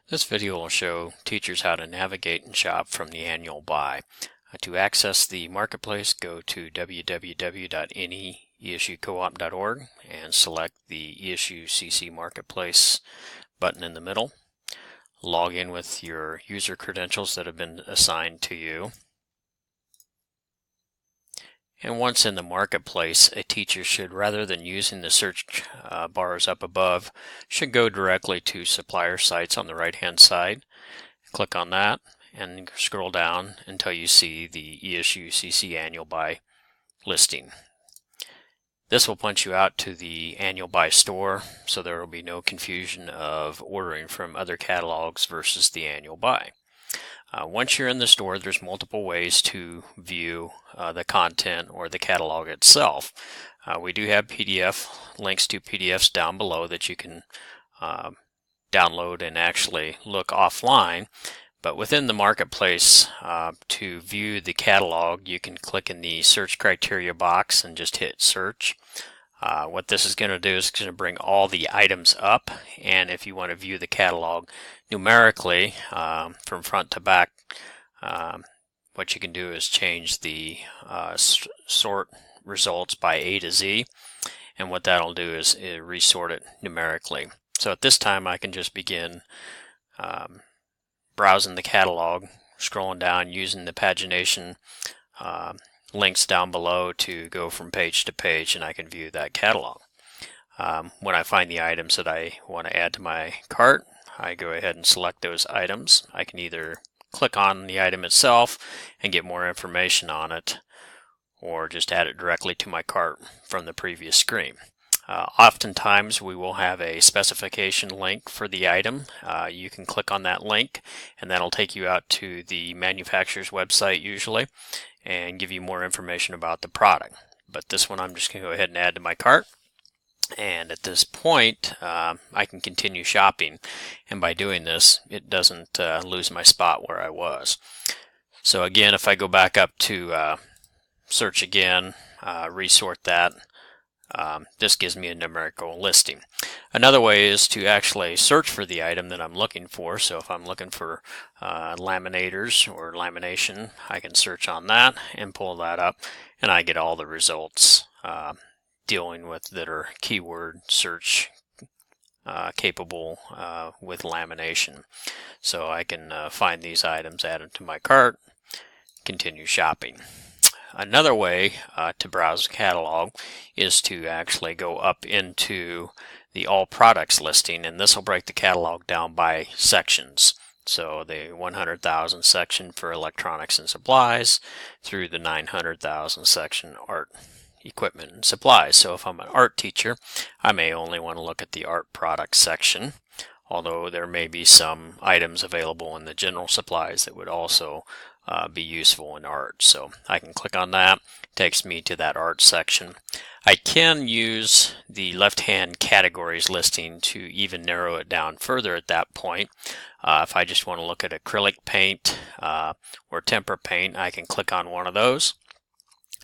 This video will show teachers how to navigate and shop from the annual buy. To access the marketplace, go to www.nesucoop.org and select the ESUCC Marketplace button in the middle. Log in with your user credentials that have been assigned to you. And once in the marketplace, a teacher should, rather than using the search bars up above, should go directly to supplier sites on the right hand side. Click on that and scroll down until you see the ESUCC Annual Buy listing. This will punch you out to the Annual Buy Store, so there will be no confusion of ordering from other catalogs versus the Annual Buy. Once you're in the store, there's multiple ways to view the content or the catalog itself. We do have links to PDFs down below that you can download and actually look offline. But within the marketplace, to view the catalog, you can click in the search criteria box and just hit search. What this is going to do is it's going to bring all the items up, and if you want to view the catalog numerically from front to back, what you can do is change the sort results by A to Z, and what that'll do is resort it numerically. So at this time I can just begin browsing the catalog, scrolling down using the pagination links down below to go from page to page, and I can view that catalog. When I find the items that I want to add to my cart, I go ahead and select those items. I can either click on the item itself and get more information on it, or just add it directly to my cart from the previous screen. Oftentimes we will have a specification link for the item. You can click on that link and that'll take you out to the manufacturer's website usually and give you more information about the product. But this one I'm just going to go ahead and add to my cart, and at this point I can continue shopping, and by doing this it doesn't lose my spot where I was. So again, if I go back up to search again, resort that, this gives me a numerical listing. Another way is to actually search for the item that I'm looking for. So if I'm looking for laminators or lamination, I can search on that and pull that up, and I get all the results dealing with that are keyword search capable with lamination. So I can find these items, add them to my cart, continue shopping. Another way to browse the catalog is to actually go up into the all products listing, and this will break the catalog down by sections. So the 100,000 section for electronics and supplies through the 900,000 section art equipment and supplies. So if I'm an art teacher, I may only want to look at the art products section, although there may be some items available in the general supplies that would also be useful in art. So I can click on that, takes me to that art section. I can use the left-hand categories listing to even narrow it down further at that point. If I just want to look at acrylic paint or tempera paint, I can click on one of those,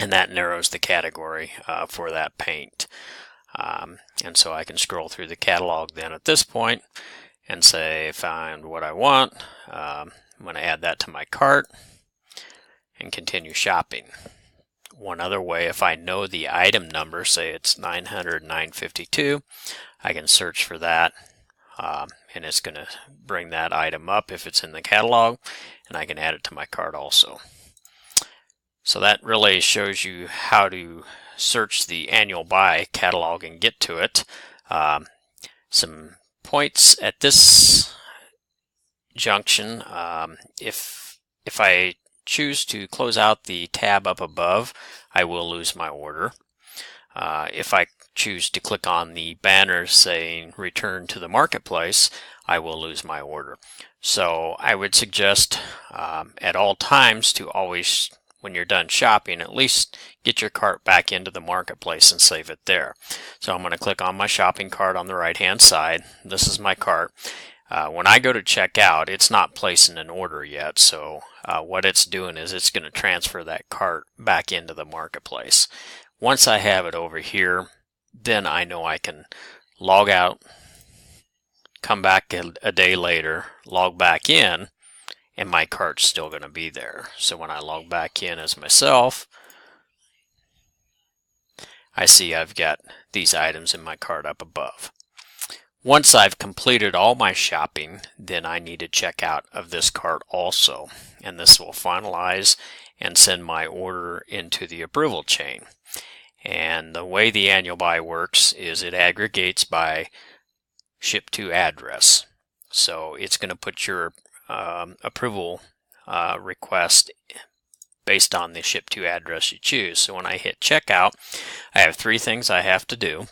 and that narrows the category for that paint. And so I can scroll through the catalog then at this point and say, find what I want. I'm going to add that to my cart and continue shopping. One other way, if I know the item number, say it's 952, I can search for that, and it's going to bring that item up if it's in the catalog, and I can add it to my cart also. So that really shows you how to search the annual buy catalog and get to it. Some points at this junction: if I choose to close out the tab up above, I will lose my order. If I choose to click on the banner saying return to the marketplace, I will lose my order. So I would suggest at all times to always, when you're done shopping, at least get your cart back into the marketplace and save it there. So I'm going to click on my shopping cart on the right hand side. This is my cart. When I go to check out, it's not placing an order yet, so what it's doing is it's going to transfer that cart back into the marketplace. Once I have it over here, then I know I can log out, come back a day later, log back in, and my cart's still going to be there. So when I log back in as myself, I see I've got these items in my cart up above. Once I've completed all my shopping, then I need to check out of this cart also, and this will finalize and send my order into the approval chain. And the way the annual buy works is it aggregates by ship to address. So it's going to put your approval request based on the ship to address you choose. So when I hit checkout, I have three things I have to do.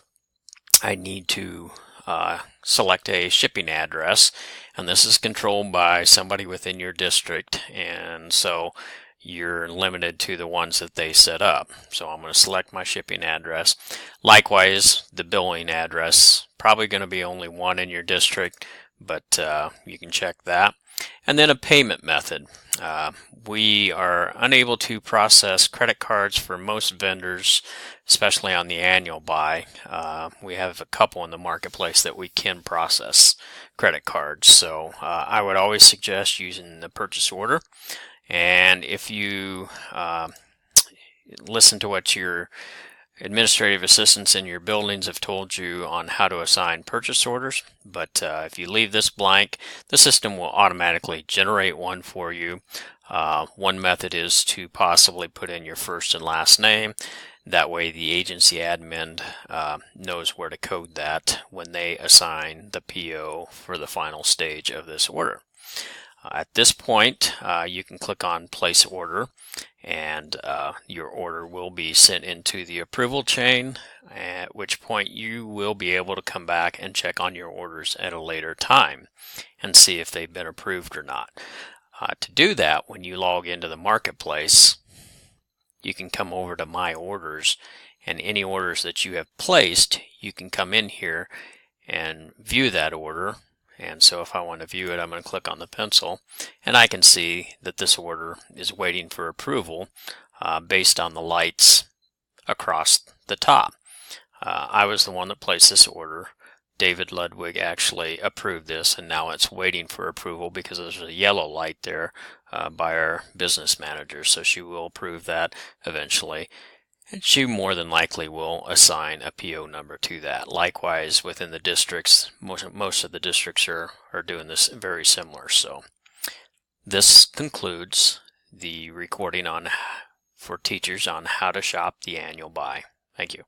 I need to select a shipping address, and this is controlled by somebody within your district, and so you're limited to the ones that they set up. So I'm going to select my shipping address. Likewise, the billing address, probably going to be only one in your district, but you can check that. And then a payment method. We are unable to process credit cards for most vendors, especially on the annual buy. We have a couple in the marketplace that we can process credit cards. So I would always suggest using the purchase order. And if you listen to what your administrative assistants in your buildings have told you on how to assign purchase orders, but if you leave this blank, the system will automatically generate one for you. One method is to possibly put in your first and last name. That way the agency admin knows where to code that when they assign the PO for the final stage of this order. At this point, you can click on Place Order, and your order will be sent into the approval chain, at which point you will be able to come back and check on your orders at a later time and see if they've been approved or not. To do that, when you log into the marketplace, you can come over to My Orders, and any orders that you have placed, you can come in here and view that order. And so if I want to view it, I'm going to click on the pencil, and I can see that this order is waiting for approval based on the lights across the top. I was the one that placed this order. David Ludwig actually approved this, and now it's waiting for approval because there's a yellow light there by our business manager. So she will approve that eventually. And she more than likely will assign a PO number to that. Likewise, within the districts, most of the districts are doing this very similar. So this concludes the recording for teachers on how to shop the annual buy. Thank you.